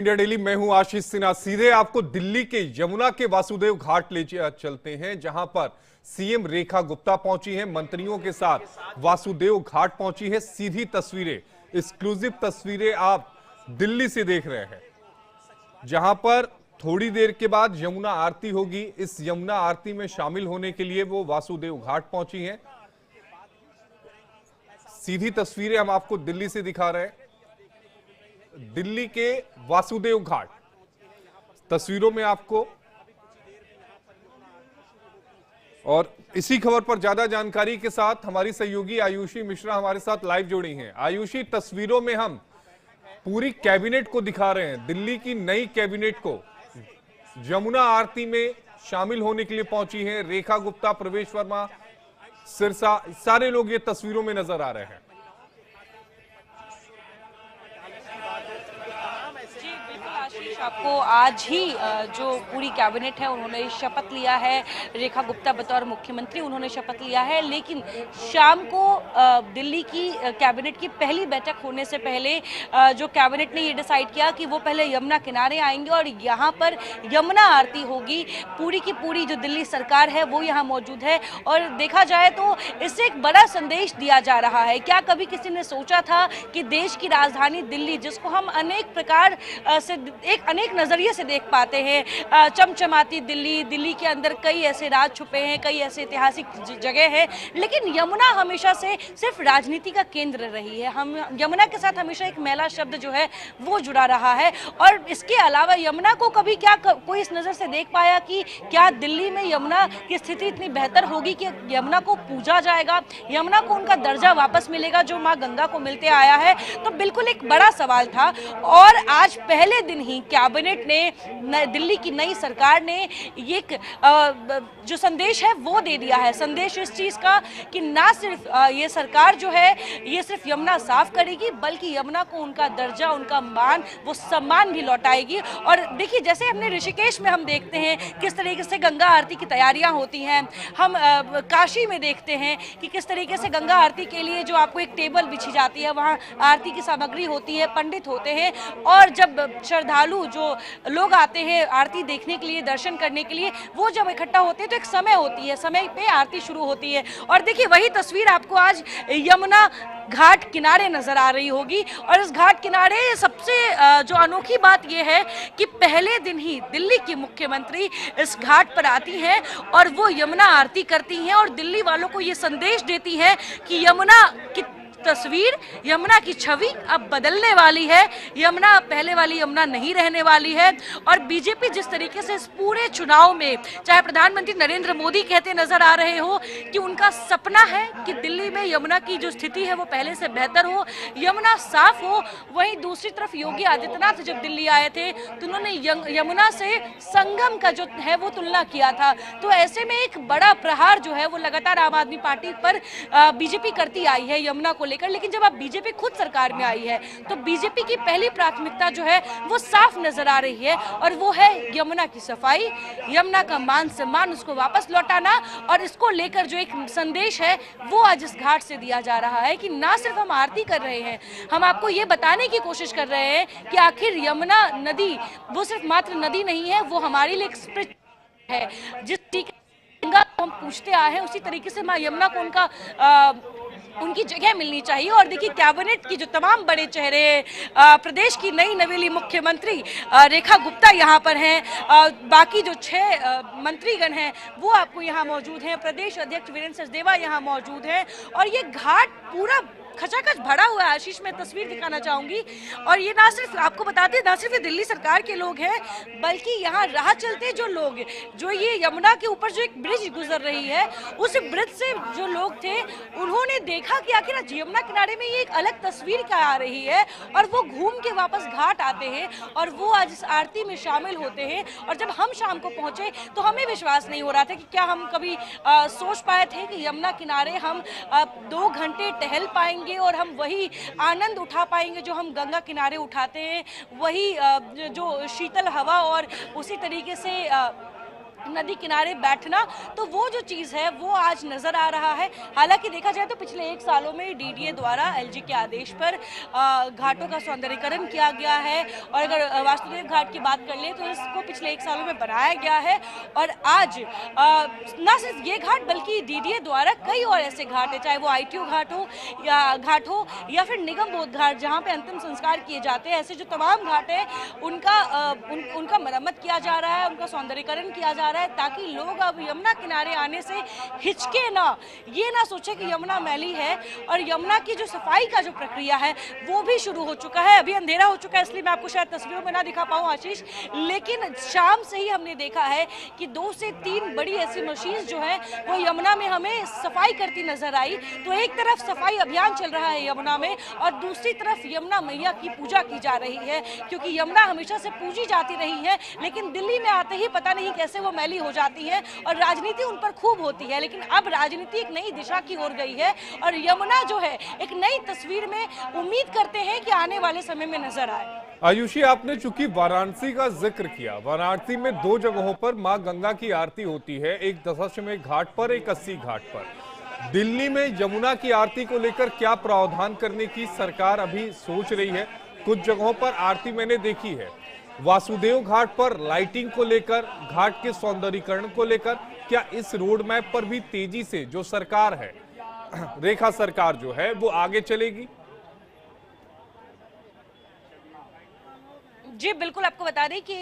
India daily, मैं हूं आशीष सिन्हा। सीधे आपको दिल्ली के यमुना के वासुदेव घाट ले चलते हैं, जहां पर सीएम रेखा गुप्ता पहुंची हैं, मंत्रियों के साथ वासुदेव घाट पहुंची है। सीधी तस्वीरें, एक्सक्लूसिव तस्वीरें आप दिल्ली से देख रहे हैं, जहां पर थोड़ी देर के बाद यमुना आरती होगी। इस यमुना आरती में शामिल होने के लिए वो वासुदेव घाट पहुंची हैं। सीधी तस्वीरें हम आपको दिल्ली से दिखा रहे हैं, दिल्ली के वासुदेव घाट। तस्वीरों में आपको, और इसी खबर पर ज्यादा जानकारी के साथ हमारी सहयोगी आयुषी मिश्रा हमारे साथ लाइव जुड़ी हैं। आयुषी, तस्वीरों में हम पूरी कैबिनेट को दिखा रहे हैं, दिल्ली की नई कैबिनेट को यमुना आरती में शामिल होने के लिए पहुंची हैं। रेखा गुप्ता, प्रवेश वर्मा, सिरसा, सारे लोग ये तस्वीरों में नजर आ रहे हैं। आपको आज ही जो पूरी कैबिनेट है उन्होंने शपथ लिया है। रेखा गुप्ता बतौर मुख्यमंत्री उन्होंने शपथ लिया है, लेकिन शाम को दिल्ली की कैबिनेट की पहली बैठक होने से पहले जो कैबिनेट ने ये डिसाइड किया कि वो पहले यमुना किनारे आएंगे और यहाँ पर यमुना आरती होगी। पूरी की पूरी जो दिल्ली सरकार है वो यहाँ मौजूद है और देखा जाए तो इससे एक बड़ा संदेश दिया जा रहा है। क्या कभी किसी ने सोचा था कि देश की राजधानी दिल्ली, जिसको हम अनेक प्रकार से अनेक नजरिए से देख पाते हैं, चमचमाती दिल्ली, दिल्ली के अंदर कई ऐसे राज छुपे हैं, कई ऐसे ऐतिहासिक जगह है, लेकिन यमुना हमेशा से सिर्फ राजनीति का केंद्र रही है। हम यमुना के साथ हमेशा एक मैला शब्द जो है वो जुड़ा रहा है। और इसके अलावा यमुना को कभी क्या कोई इस नजर से देख पाया कि क्या दिल्ली में यमुना की स्थिति इतनी बेहतर होगी कि यमुना को पूजा जाएगा, यमुना को उनका दर्जा वापस मिलेगा जो माँ गंगा को मिलते आया है? तो बिल्कुल एक बड़ा सवाल था। और आज पहले दिन ही कैबिनेट ने, दिल्ली की नई सरकार ने ये जो संदेश है वो दे दिया है। संदेश इस चीज का कि ना सिर्फ ये सरकार जो है ये सिर्फ यमुना साफ करेगी, बल्कि यमुना को उनका दर्जा, उनका मान, वो सम्मान भी लौटाएगी। और देखिए, जैसे हमने ऋषिकेश में हम देखते हैं किस तरीके से गंगा आरती की तैयारियां होती हैं, हम काशी में देखते हैं कि किस तरीके से गंगा आरती के लिए जो आपको एक टेबल बिछी जाती है, वहाँ आरती की सामग्री होती है, पंडित होते हैं, और जब श्रद्धालु जो लोग आते हैं आरती देखने के लिए, दर्शन करने के लिए, वो जब इकट्ठा होते हैं तो एक समय होती है, समय पे आरती शुरू होती है। और देखिए, वही तस्वीर आपको आज यमुना घाट किनारे नजर आ रही होगी। और इस घाट किनारे सबसे जो अनोखी बात यह है कि पहले दिन ही दिल्ली की मुख्यमंत्री इस घाट पर आती हैं और वो यमुना आरती करती हैं और दिल्ली वालों को ये संदेश देती है कि यमुना की तस्वीर, यमुना की छवि अब बदलने वाली है, यमुना पहले वाली यमुना नहीं रहने वाली है। और बीजेपी जिस तरीके से इस पूरे चुनाव में, चाहे प्रधानमंत्री नरेंद्र मोदी कहते नजर आ रहे हो कि उनका सपना है कि दिल्ली में यमुना की जो स्थिति है वो पहले से बेहतर हो, यमुना साफ हो, वहीं दूसरी तरफ योगी आदित्यनाथ जब दिल्ली आए थे तो उन्होंने यमुना से संगम का जो है वो तुलना किया था। तो ऐसे में एक बड़ा प्रहार जो है वो लगातार आम आदमी पार्टी पर बीजेपी करती आई है यमुना को लेकर। लेकिन जब अब बीजेपी खुद सरकार में आई है तो बीजेपी की पहली प्राथमिकता जो है वो साफ नजर आ रही है और वो है यमुना की सफाई, यमुना का मान सम्मान, उसको वापस लौटाना। और इसको लेकर जो एक संदेश है वो आज इस घाट से दिया जा रहा है कि ना सिर्फ हम आरती कर रहे हैं, हम आपको ये बताने की कोशिश कर रहे हैं कि आखिर यमुना नदी वो सिर्फ मात्र नदी नहीं है, वो हमारे लिए एक स्पिरिट है। जिस तरीके गंगा को हम पूछते आए हैं उसी तरीके से माँ यमुना को उनकी जगह मिलनी चाहिए। और देखिए, कैबिनेट की जो तमाम बड़े चेहरे, प्रदेश की नई नवेली मुख्यमंत्री रेखा गुप्ता यहाँ पर हैं, बाकी जो 6 मंत्रीगण हैं वो आपको यहाँ मौजूद हैं, प्रदेश अध्यक्ष वीरेंद्र सचदेवा यहाँ मौजूद हैं। और ये घाट पूरा खचाखच भरा हुआ है। आशीष, मैं तस्वीर दिखाना चाहूंगी। और ये ना सिर्फ आपको बताते हैं, ना सिर्फ दिल्ली सरकार के लोग हैं, बल्कि यहाँ राह चलते जो लोग, जो ये यमुना के ऊपर जो एक ब्रिज गुजर रही है, उस ब्रिज से जो लोग थे उन्होंने देखा कि आखिर यमुना किनारे में ये एक अलग तस्वीर क्या आ रही है, और वो घूम के वापस घाट आते हैं और वो आज इस आरती में शामिल होते हैं। और जब हम शाम को पहुंचे तो हमें विश्वास नहीं हो रहा था कि क्या हम कभी सोच पाए थे कि यमुना किनारे हम 2 घंटे टहल पाएंगे और हम वही आनंद उठा पाएंगे जो हम गंगा किनारे उठाते हैं, वही जो शीतल हवा और उसी तरीके से नदी किनारे बैठना, तो वो जो चीज़ है वो आज नज़र आ रहा है। हालांकि देखा जाए तो पिछले 1 सालों में डीडीए द्वारा एलजी के आदेश पर घाटों का सौंदर्यीकरण किया गया है, और अगर वासुदेव घाट की बात कर ले तो इसको पिछले 1 सालों में बनाया गया है। और आज न सिर्फ ये घाट बल्कि डीडीए द्वारा कई और ऐसे घाट है, चाहे वो आईटीओ घाट हो या फिर निगम बोध घाट जहाँ पे अंतिम संस्कार किए जाते हैं, ऐसे जो तमाम घाट है उनका मरम्मत किया जा रहा है, उनका सौंदर्यीकरण किया जा रहा है, ताकि लोग अब यमुना किनारे आने से हिचके ना, ये ना सोचे कि यमुना मैली है। और यमुना की जो सफाई का जो प्रक्रिया है वो भी शुरू हो चुका है। अभी अंधेरा हो चुका है इसलिए मैं आपको शायद तस्वीरों में ना दिखा पाऊं आशीष, लेकिन शाम से ही हमने देखा है कि 2 से 3 बड़ी ऐसी मशीन जो है वो यमुना में हमें सफाई करती नजर आई। तो एक तरफ सफाई अभियान चल रहा है यमुना में, और दूसरी तरफ यमुना मैया की पूजा की जा रही है, क्योंकि यमुना हमेशा से पूजी जाती रही है, लेकिन दिल्ली में आते ही पता नहीं कैसे वो मैली हो जाती है और राजनीति उन पर खूब होती है। लेकिन अब राजनीति एक नई दिशा की ओर गई है और यमुना जो है एक नई तस्वीर में उम्मीद करते हैं कि आने वाले समय में नजर आए। आयुषी, आपने चूंकि वाराणसी का जिक्र किया, वाराणसी में 2 जगहों पर मां गंगा की आरती होती है, एक दशाश्वमेध घाट पर, एक अस्सी घाट पर। दिल्ली में यमुना की आरती को लेकर क्या प्रावधान करने की सरकार अभी सोच रही है? कुछ जगहों पर आरती मैंने देखी है, वासुदेव घाट पर लाइटिंग को लेकर, घाट के सौंदर्यीकरण को लेकर, क्या इस रोड मैप पर भी तेजी से जो सरकार है, रेखा सरकार जो है, वो आगे चलेगी? जी बिल्कुल, आपको बता दें कि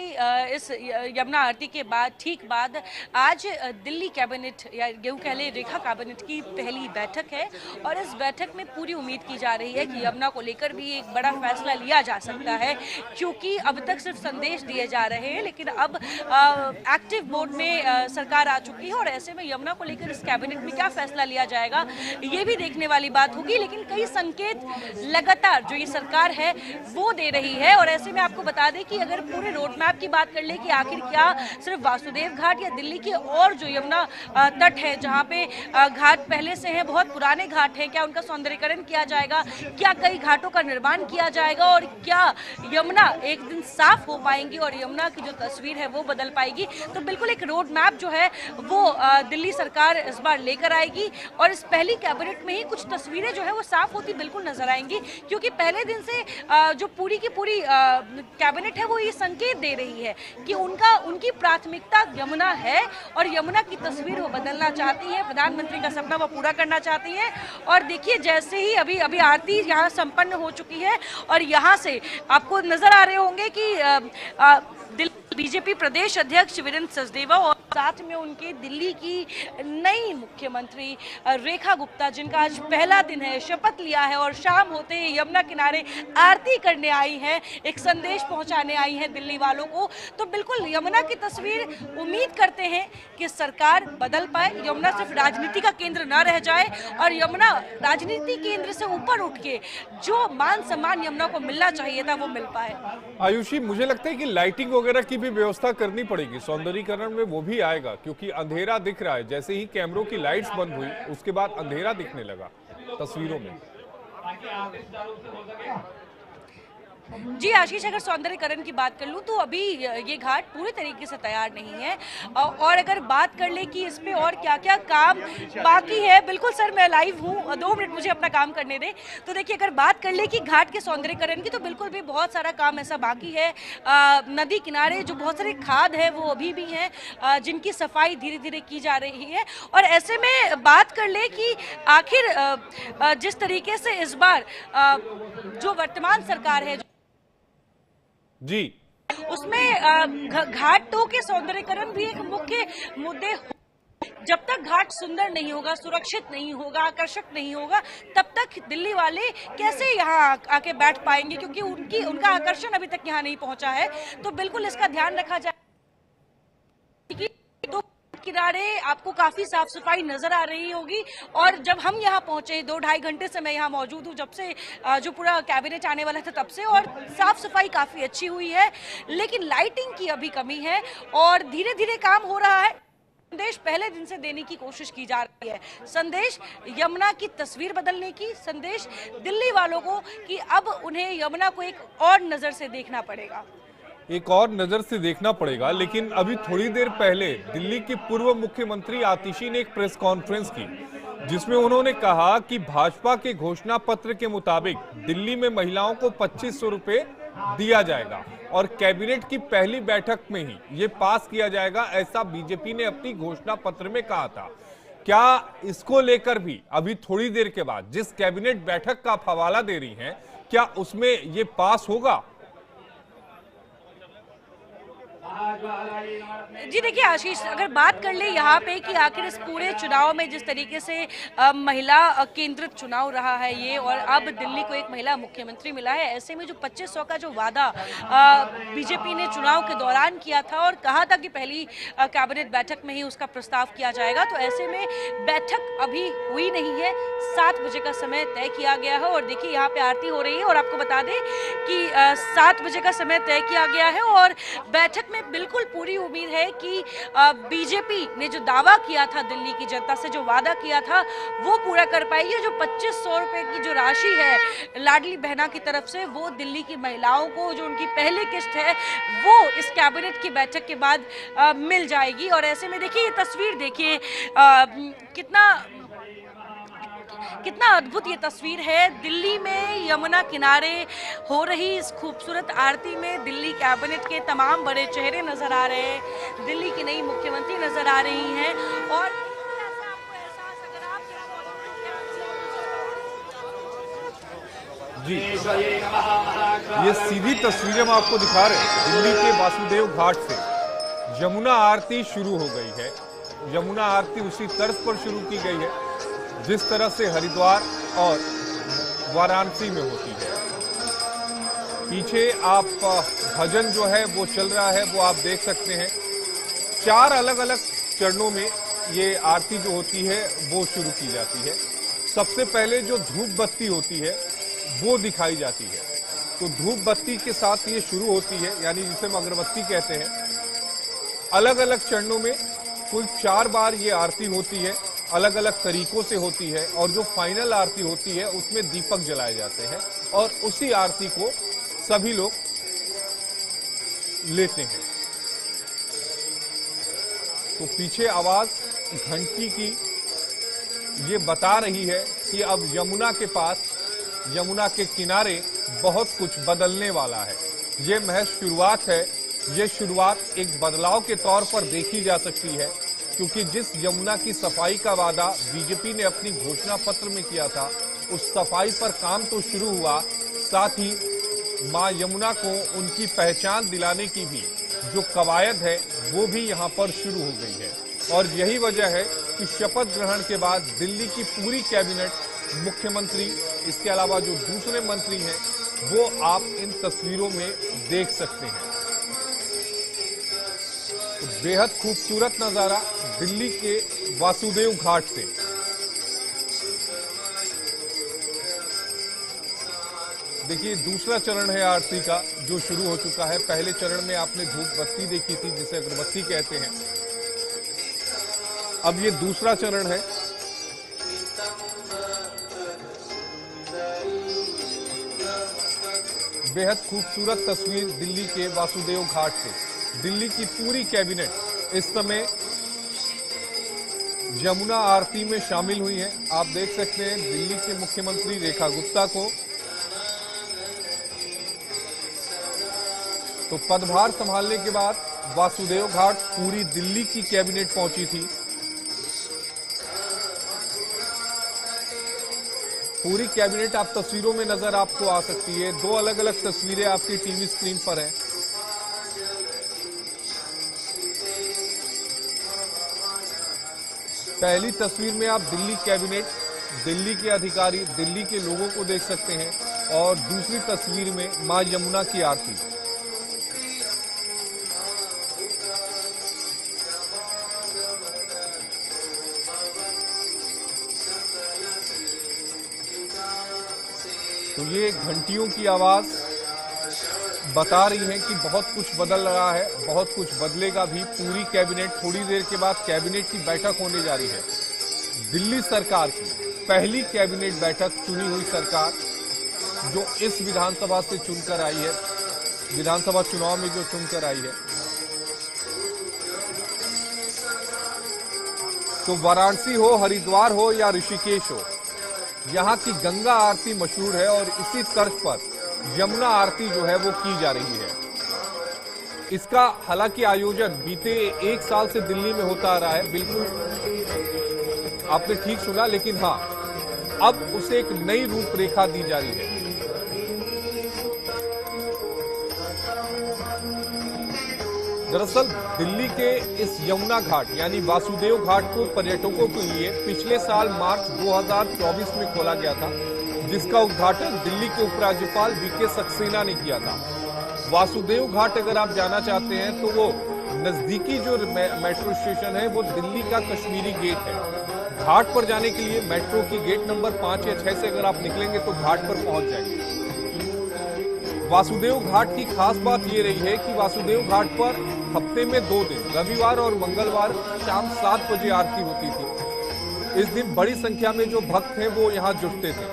इस यमुना आरती के बाद ठीक बाद आज दिल्ली कैबिनेट या यूँ कह लें रेखा कैबिनेट की पहली बैठक है, और इस बैठक में पूरी उम्मीद की जा रही है कि यमुना को लेकर भी एक बड़ा फैसला लिया जा सकता है, क्योंकि अब तक सिर्फ संदेश दिए जा रहे हैं, लेकिन अब एक्टिव मोड में सरकार आ चुकी है, और ऐसे में यमुना को लेकर इस कैबिनेट में क्या फैसला लिया जाएगा ये भी देखने वाली बात होगी। लेकिन कई संकेत लगातार जो ये सरकार है वो दे रही है, और ऐसे में आपको बता दें कि अगर पूरे रोड मैप की बात कर ले कि आखिर क्या सिर्फ वासुदेव घाट या दिल्ली के और जो यमुना तट है जहां पे घाट पहले से हैं, बहुत पुराने घाट हैं, क्या उनका सौंदर्यीकरण किया जाएगा, क्या कई घाटों का निर्माण किया जाएगा, और क्या यमुना एक दिन साफ हो पाएंगी और यमुना की जो तस्वीर है वो बदल पाएगी। तो बिल्कुल एक रोड मैप जो है वो दिल्ली सरकार इस बार लेकर आएगी, और इस पहली कैबिनेट में ही कुछ तस्वीरें जो है वो साफ होती बिल्कुल नजर आएंगी, क्योंकि पहले दिन से जो पूरी की पूरी कैबिनेट है वो ये संकेत दे रही है कि उनकी प्राथमिकता यमुना है, और यमुना की तस्वीर वो बदलना चाहती है, प्रधानमंत्री का सपना वो पूरा करना चाहती है। और देखिए जैसे ही अभी आरती यहाँ संपन्न हो चुकी है, और यहाँ से आपको नजर आ रहे होंगे कि बीजेपी प्रदेश अध्यक्ष वीरेंद्र सचदेवा और साथ में उनके दिल्ली की नई मुख्यमंत्री रेखा गुप्ता, जिनका आज पहला दिन है, शपथ लिया है और शाम होते ही यमुना किनारे आरती करने आई हैं, एक संदेश पहुंचाने आई हैं दिल्ली वालों को। तो बिल्कुल यमुना की तस्वीर उम्मीद करते हैं कि सरकार बदल पाए, यमुना सिर्फ राजनीति का केंद्र न रह जाए, और यमुना राजनीति केंद्र से ऊपर उठ के जो मान सम्मान यमुना को मिलना चाहिए था वो मिल पाए। आयुषी, मुझे लगता है कि लाइटिंग वगैरह की भी व्यवस्था करनी पड़ेगी, सौंदर्यीकरण में वो भी आएगा, क्योंकि अंधेरा दिख रहा है। जैसे ही कैमरों की लाइट्स बंद हुई उसके बाद अंधेरा दिखने लगा तस्वीरों में। जी आशीष, अगर सौंदर्यीकरण की बात कर लूँ तो अभी ये घाट पूरी तरीके से तैयार नहीं है, और अगर बात कर ले कि इस पे और क्या क्या काम बाकी है, बिल्कुल सर मैं लाइव हूँ, 2 मिनट मुझे अपना काम करने दें। तो देखिए अगर बात कर ले कि घाट के सौंदर्यीकरण की, तो बिल्कुल भी बहुत सारा काम ऐसा बाकी है। नदी किनारे जो बहुत सारे खाद है वो अभी भी हैं, जिनकी सफाई धीरे धीरे की जा रही है। और ऐसे में बात कर ले कि आखिर जिस तरीके से इस बार जो वर्तमान सरकार है जी, उसमें घाटों के सौंदर्यीकरण भी एक मुख्य मुद्दे। जब तक घाट सुंदर नहीं होगा, सुरक्षित नहीं होगा, आकर्षक नहीं होगा, तब तक दिल्ली वाले कैसे यहाँ आके बैठ पाएंगे, क्योंकि उनका आकर्षण अभी तक यहाँ नहीं पहुंचा है। तो बिल्कुल इसका ध्यान रखा जाए कि तो किनारे आपको काफी साफ सफाई नजर आ रही होगी। और जब हम यहाँ पहुंचे 2-2.5 घंटे से मैं यहाँ मौजूद हूँ, जब से जो पूरा कैबिनेट आने वाला था तब से, और साफ सफाई काफी अच्छी हुई है, लेकिन लाइटिंग की अभी कमी है और धीरे धीरे काम हो रहा है। संदेश पहले दिन से देने की कोशिश की जा रही है, संदेश यमुना की तस्वीर बदलने की, संदेश दिल्ली वालों को कि अब उन्हें यमुना को एक और नजर से देखना पड़ेगा। एक और नजर से देखना पड़ेगा। लेकिन अभी थोड़ी देर पहले दिल्ली की पूर्व मुख्यमंत्री आतिशी ने एक प्रेस कॉन्फ्रेंस की, जिसमें उन्होंने कहा कि भाजपा के घोषणा पत्र के मुताबिक दिल्ली में महिलाओं को 2500 रुपए दिया जाएगा और कैबिनेट की पहली बैठक में ही ये पास किया जाएगा, ऐसा बीजेपी ने अपनी घोषणा पत्र में कहा था। क्या इसको लेकर भी अभी थोड़ी देर के बाद जिस कैबिनेट बैठक का आप हवाला दे रही हैं, क्या उसमें ये पास होगा? जी देखिए आशीष, अगर बात कर ले यहाँ पे कि आखिर इस पूरे चुनाव में जिस तरीके से महिला केंद्रित चुनाव रहा है ये, और अब दिल्ली को एक महिला मुख्यमंत्री मिला है, ऐसे में जो 2500 का जो वादा बीजेपी ने चुनाव के दौरान किया था और कहा था कि पहली कैबिनेट बैठक में ही उसका प्रस्ताव किया जाएगा, तो ऐसे में बैठक अभी हुई नहीं है। 7 बजे का समय तय किया गया है और देखिए यहाँ पे आरती हो रही है और आपको बता दें कि 7 बजे का समय तय किया गया है और बैठक में बिल्कुल पूरी उम्मीद है कि बीजेपी ने जो दावा किया था, दिल्ली की जनता से जो वादा किया था, वो पूरा कर पाएगी। जो 2500 रुपए की जो राशि है लाडली बहना की तरफ से, वो दिल्ली की महिलाओं को जो उनकी पहली किस्त है वो इस कैबिनेट की बैठक के बाद मिल जाएगी। और ऐसे में देखिए ये तस्वीर देखिए कितना अद्भुत ये तस्वीर है। दिल्ली में यमुना किनारे हो रही इस खूबसूरत आरती में दिल्ली कैबिनेट के तमाम बड़े चेहरे नजर आ रहे हैं, दिल्ली की नई मुख्यमंत्री नजर आ रही हैं और जी, ये सीधी तस्वीरें हम आपको दिखा रहे हैं दिल्ली के वासुदेव घाट से। यमुना आरती शुरू हो गई है। यमुना आरती उसी तर्ज पर शुरू की गई है जिस तरह से हरिद्वार और वाराणसी में होती है। पीछे आप भजन जो है वो चल रहा है, वो आप देख सकते हैं। 4 अलग अलग चरणों में ये आरती जो होती है वो शुरू की जाती है। सबसे पहले जो धूप बत्ती होती है वो दिखाई जाती है, तो धूप बत्ती के साथ ये शुरू होती है, यानी जिसे हम अगरबत्ती कहते हैं। अलग अलग चरणों में कुल 4 बार ये आरती होती है, अलग अलग तरीकों से होती है और जो फाइनल आरती होती है उसमें दीपक जलाए जाते हैं और उसी आरती को सभी लोग लेते हैं। तो पीछे आवाज घंटी की ये बता रही है कि अब यमुना के पास, यमुना के किनारे बहुत कुछ बदलने वाला है। ये महज शुरुआत है। ये शुरुआत एक बदलाव के तौर पर देखी जा सकती है, क्योंकि जिस यमुना की सफाई का वादा बीजेपी ने अपनी घोषणा पत्र में किया था, उस सफाई पर काम तो शुरू हुआ, साथ ही मां यमुना को उनकी पहचान दिलाने की भी जो कवायद है वो भी यहां पर शुरू हो गई है। और यही वजह है कि शपथ ग्रहण के बाद दिल्ली की पूरी कैबिनेट, मुख्यमंत्री, इसके अलावा जो दूसरे मंत्री हैं, वो आप इन तस्वीरों में देख सकते हैं। तो बेहद खूबसूरत नजारा दिल्ली के वासुदेव घाट से। देखिए दूसरा चरण है आरती का जो शुरू हो चुका है। पहले चरण में आपने धूप बत्ती देखी थी, जिसे अगरबत्ती कहते हैं। अब ये दूसरा चरण है। बेहद खूबसूरत तस्वीर दिल्ली के वासुदेव घाट से। दिल्ली की पूरी कैबिनेट इस समय यमुना आरती में शामिल हुई है। आप देख सकते हैं दिल्ली के मुख्यमंत्री रेखा गुप्ता को तो पदभार संभालने के बाद वासुदेव घाट पूरी दिल्ली की कैबिनेट पहुंची थी। पूरी कैबिनेट आप तस्वीरों में नजर आपको आ सकती है। 2 अलग अलग तस्वीरें आपकी टीवी स्क्रीन पर हैं। पहली तस्वीर में आप दिल्ली कैबिनेट, दिल्ली के अधिकारी, दिल्ली के लोगों को देख सकते हैं और दूसरी तस्वीर में मां यमुना की आरती। तो ये घंटियों की आवाज बता रही है कि बहुत कुछ बदल रहा है, बहुत कुछ बदलेगा भी। पूरी कैबिनेट, थोड़ी देर के बाद कैबिनेट की बैठक होने जा रही है। दिल्ली सरकार की पहली कैबिनेट बैठक, चुनी हुई सरकार जो इस विधानसभा से चुनकर आई है, विधानसभा चुनाव में जो चुनकर आई है। तो वाराणसी हो, हरिद्वार हो या ऋषिकेश हो, यहाँ की गंगा आरती मशहूर है और इसी तर्ज पर यमुना आरती जो है वो की जा रही है। इसका हालांकि आयोजन बीते 1 साल से दिल्ली में होता आ रहा है, बिल्कुल आपने ठीक सुना, लेकिन हाँ, अब उसे एक नई रूपरेखा दी जा रही है। दरअसल दिल्ली के इस यमुना घाट यानी वासुदेव घाट को पर्यटकों के लिए पिछले साल मार्च 2024 में खोला गया था, जिसका उद्घाटन दिल्ली के उपराज्यपाल वीके सक्सेना ने किया था। वासुदेव घाट अगर आप जाना चाहते हैं तो वो नजदीकी जो मेट्रो स्टेशन है वो दिल्ली का कश्मीरी गेट है। घाट पर जाने के लिए मेट्रो की गेट नंबर 5 या 6 से अगर आप निकलेंगे तो घाट पर पहुंच जाएंगे। वासुदेव घाट की खास बात ये रही है कि वासुदेव घाट पर हफ्ते में 2 दिन, रविवार और मंगलवार शाम 7 बजे आरती होती थी। इस दिन बड़ी संख्या में जो भक्त हैं वो यहाँ जुटते थे।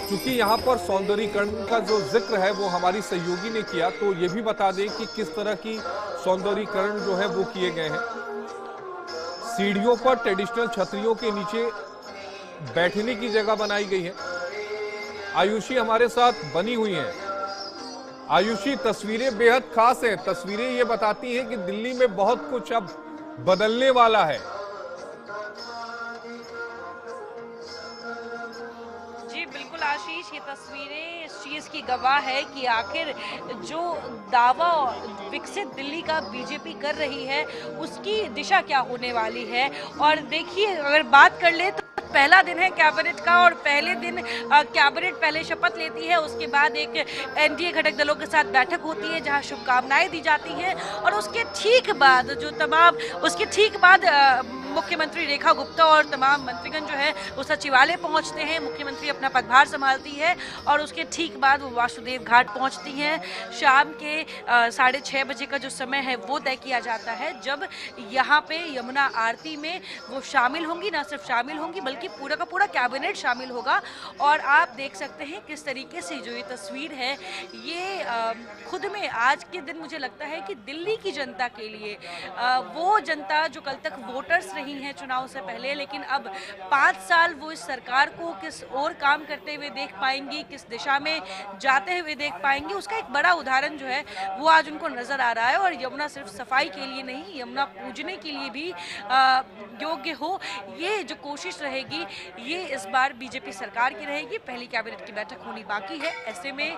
चूंकि यहाँ पर सौंदर्यीकरण का जो जिक्र है वो हमारी सहयोगी ने किया, तो ये भी बता दें कि किस तरह की सौंदर्यीकरण जो है वो किए गए हैं। सीढ़ियों पर ट्रेडिशनल छतरियों के नीचे बैठने की जगह बनाई गई है। आयुषी हमारे साथ बनी हुई हैं। आयुषी, तस्वीरें बेहद खास हैं। तस्वीरें ये बताती हैं कि दिल्ली में बहुत कुछ अब बदलने वाला है। जी बिल्कुल आशीष, ये तस्वीरें इस चीज की गवाह है कि आखिर जो दावा विकसित दिल्ली का बीजेपी कर रही है उसकी दिशा क्या होने वाली है। और देखिए, अगर बात कर ले तो पहला दिन है कैबिनेट का, और पहले दिन कैबिनेट पहले शपथ लेती है, उसके बाद एक एनडीए घटक दलों के साथ बैठक होती है जहां शुभकामनाएं दी जाती हैं, और उसके ठीक बाद मुख्यमंत्री रेखा गुप्ता और तमाम मंत्रीगण जो है वो सचिवालय पहुंचते हैं। मुख्यमंत्री अपना पदभार संभालती है और उसके ठीक बाद वो वासुदेव घाट पहुंचती हैं। शाम के 6:30 बजे का जो समय है वो तय किया जाता है, जब यहाँ पे यमुना आरती में वो शामिल होंगी। ना सिर्फ शामिल होंगी बल्कि पूरा का पूरा कैबिनेट शामिल होगा। और आप देख सकते हैं किस तरीके से जो ये तस्वीर है, ये खुद में आज के दिन मुझे लगता है कि दिल्ली की जनता के लिए, वो जनता जो कल तक वोटर्स रही हैं चुनाव से पहले, लेकिन अब 5 साल वो इस सरकार को किस और काम करते हुए देख पाएंगी, किस दिशा में जाते हुए देख पाएंगी, उसका एक बड़ा उदाहरण जो है वो आज उनको नजर आ रहा है। और यमुना सिर्फ सफाई के लिए नहीं, यमुना पूजने के लिए भी योग्य हो, ये जो कोशिश रहेगी ये इस बार बीजेपी सरकार की रहेगी। पहली कैबिनेट की बैठक होनी बाकी है। ऐसे में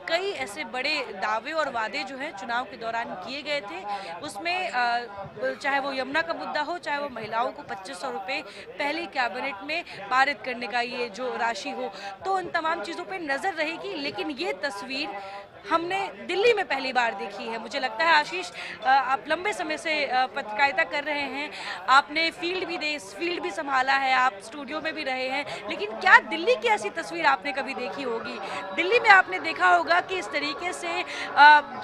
कई ऐसे बड़े दावे और वादे जो हैं चुनाव के दौरान किए गए थे, उसमें चाहे वो यमुना का मुद्दा हो, चाहे वो महिलाओं को 2500 रुपये पहली कैबिनेट में पारित करने का ये जो राशि हो, तो उन तमाम चीज़ों पे नज़र रहेगी। लेकिन ये तस्वीर हमने दिल्ली में पहली बार देखी है। मुझे लगता है आशीष, आप लंबे समय से पत्रकारिता कर रहे हैं, आपने फील्ड भी संभाला है, आप स्टूडियो में भी रहे हैं, लेकिन क्या दिल्ली की ऐसी तस्वीर आपने कभी देखी होगी? दिल्ली में आपने देखा होगा कि इस तरीके से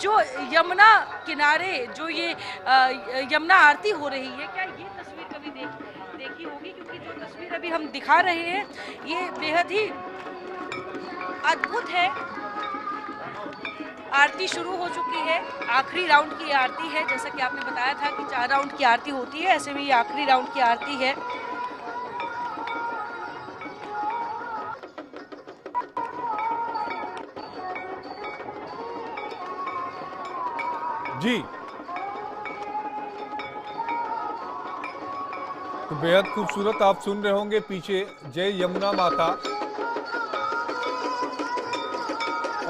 जो यमुना किनारे जो ये यमुना आरती हो रही है, क्या ये तस्वीर कभी देखी होगी? क्योंकि जो तस्वीर अभी हम दिखा रहे हैं ये बेहद ही अद्भुत है। आरती शुरू हो चुकी है, आखिरी राउंड की आरती है। जैसा कि आपने बताया था कि 4 राउंड की आरती होती है, ऐसे में ये आखिरी राउंड की आरती है। जी, तो बेहद खूबसूरत आप सुन रहे होंगे पीछे जय यमुना माता,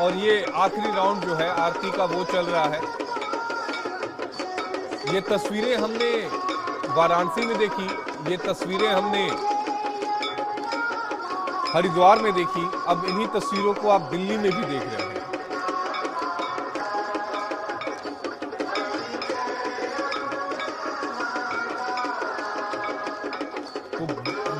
और ये आखिरी राउंड जो है आरती का वो चल रहा है। ये तस्वीरें हमने वाराणसी में देखी, ये तस्वीरें हमने हरिद्वार में देखी, अब इन्हीं तस्वीरों को आप दिल्ली में भी देख रहे हैं।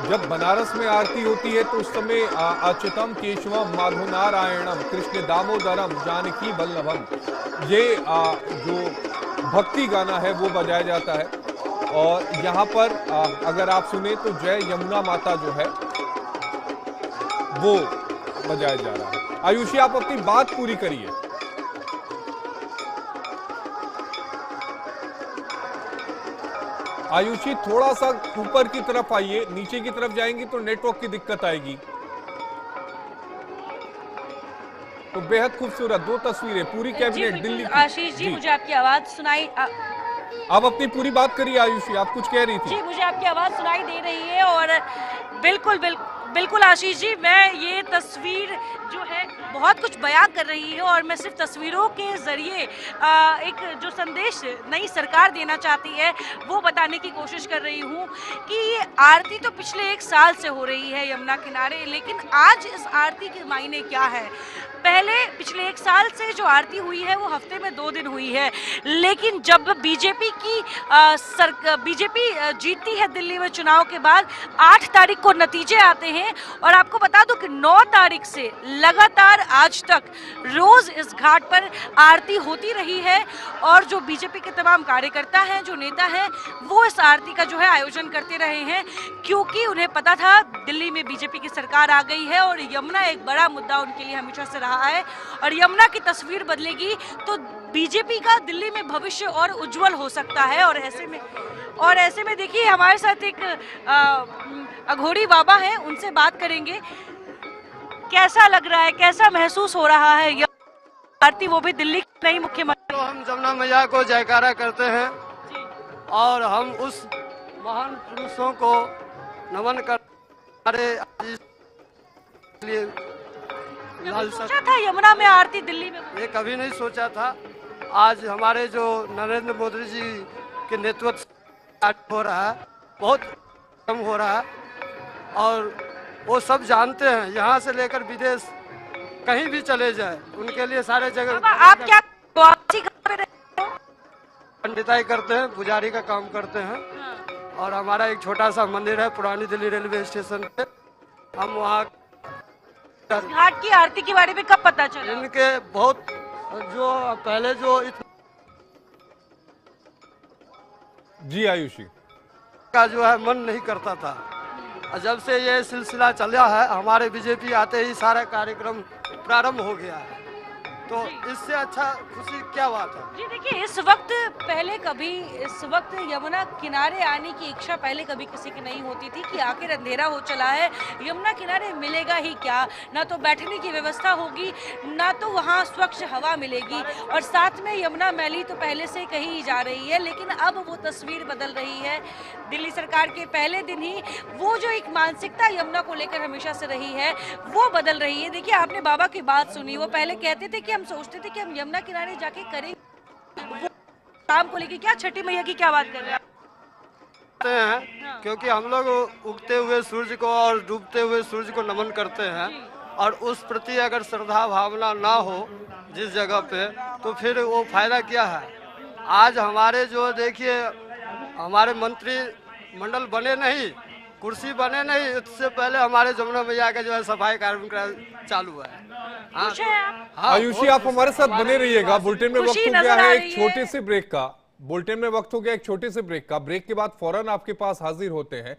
जब बनारस में आरती होती है तो उस समय अच्युतम केशवम माधव नारायणम कृष्ण दामोदरम जानकी वल्लभम, ये जो भक्ति गाना है वो बजाया जाता है। और यहाँ पर अगर आप सुने तो जय यमुना माता जो है वो बजाया जा रहा है। आयुषी, आप अपनी बात पूरी करिए। आयुषी थोड़ा सा ऊपर की तरफ आइए, नीचे की तरफ जाएंगी तो नेटवर्क की दिक्कत आएगी। तो बेहद खूबसूरत दो तस्वीरें, पूरी कैबिनेट दिल्ली की। आशीष जी, मुझे आपकी आवाज सुनाई आप अपनी पूरी बात करिए आयुषी, आप कुछ कह रही थी। जी, मुझे आपकी आवाज सुनाई दे रही है और बिल्कुल बिल्कुल आशीष जी, मैं ये तस्वीर जो है बहुत कुछ बयां कर रही है और मैं सिर्फ तस्वीरों के जरिए एक जो संदेश नई सरकार देना चाहती है वो बताने की कोशिश कर रही हूँ कि ये आरती तो पिछले 1 साल से हो रही है यमुना किनारे, लेकिन आज इस आरती के मायने क्या है। पहले पिछले 1 साल से जो आरती हुई है वो हफ्ते में 2 दिन हुई है, लेकिन जब बीजेपी जीतती है दिल्ली में चुनाव के बाद 8 तारीख को नतीजे आते हैं और आपको बता दूं कि 9 तारीख से लगातार आज तक रोज इस घाट पर आरती होती रही है और जो बीजेपी के तमाम कार्यकर्ता हैं, जो नेता हैं, वो इस आरती का जो है आयोजन करते रहे हैं क्योंकि उन्हें पता था दिल्ली में बीजेपी की सरकार आ गई है और यमुना एक बड़ा मुद्दा उनके लिए हमेशा से रहा है और यमुना की तस्वीर बदलेगी तो बीजेपी का दिल्ली में भविष्य और उज्जवल हो सकता है। और ऐसे में देखिए हमारे साथ एक अघोरी बाबा हैं, उनसे बात करेंगे। कैसा लग रहा है, कैसा महसूस हो रहा है ये आरती, वो भी दिल्ली की नई मुख्यमंत्री? तो हम जमुना मैया को जयकारा करते हैं और हम उस महान पुरुषों को नमन कर सोचा था यमुना में आरती दिल्ली में? ये कभी नहीं सोचा था। आज हमारे जो नरेंद्र मोदी जी के नेतृत्व हो रहा है, बहुत कम हो रहा है और वो सब जानते हैं, यहाँ से लेकर विदेश कहीं भी चले जाए उनके लिए सारे जगह। आप क्या पंडिताई करते हैं, पुजारी का काम करते हैं और हमारा एक छोटा सा मंदिर है पुरानी दिल्ली रेलवे स्टेशन पे। हम वहाँ घाट की आरती के बारे में कब पता चला? इनके बहुत जो पहले जो जी आयुषी का जो है मन नहीं करता था, जब से ये सिलसिला चला है हमारे बीजेपी आते ही सारा कार्यक्रम प्रारंभ हो गया है, तो इससे अच्छा खुशी क्या बात है। जी देखिए, इस वक्त यमुना किनारे आने की इच्छा पहले कभी किसी की नहीं होती थी कि आखिर अंधेरा हो चला है, यमुना किनारे मिलेगा ही क्या, ना तो बैठने की व्यवस्था होगी, ना तो वहाँ स्वच्छ हवा मिलेगी और साथ में यमुना मैली तो पहले से कही ही जा रही है, लेकिन अब वो तस्वीर बदल रही है। दिल्ली सरकार के पहले दिन ही वो जो एक मानसिकता यमुना को लेकर हमेशा से रही है वो बदल रही है। देखिए, आपने बाबा की बात सुनी, वो पहले कहते थे कि हम सोचते थे कि हम यमुना किनारे जाके करेंगे काम को लेके, क्या छठी मैया की क्या बात कर रहे हैं क्योंकि हम लोग उगते हुए सूर्य को और डूबते हुए सूर्य को नमन करते हैं और उस प्रति अगर श्रद्धा भावना ना हो जिस जगह पे, तो फिर वो फायदा क्या है। आज हमारे जो देखिए हमारे मंत्री मंडल बने नहीं, कुर्सी बने नहीं, इससे पहले हमारे जमुना मैया का जो है सफाई कार्यक्रम चालू है। आयुषी आप हमारे साथ बने रहिएगा। बुलेटिन में वक्त हो गया है एक छोटे से ब्रेक का। बुलेटिन में वक्त हो गया एक छोटे से ब्रेक का। ब्रेक के बाद फौरन आपके पास हाजिर होते हैं।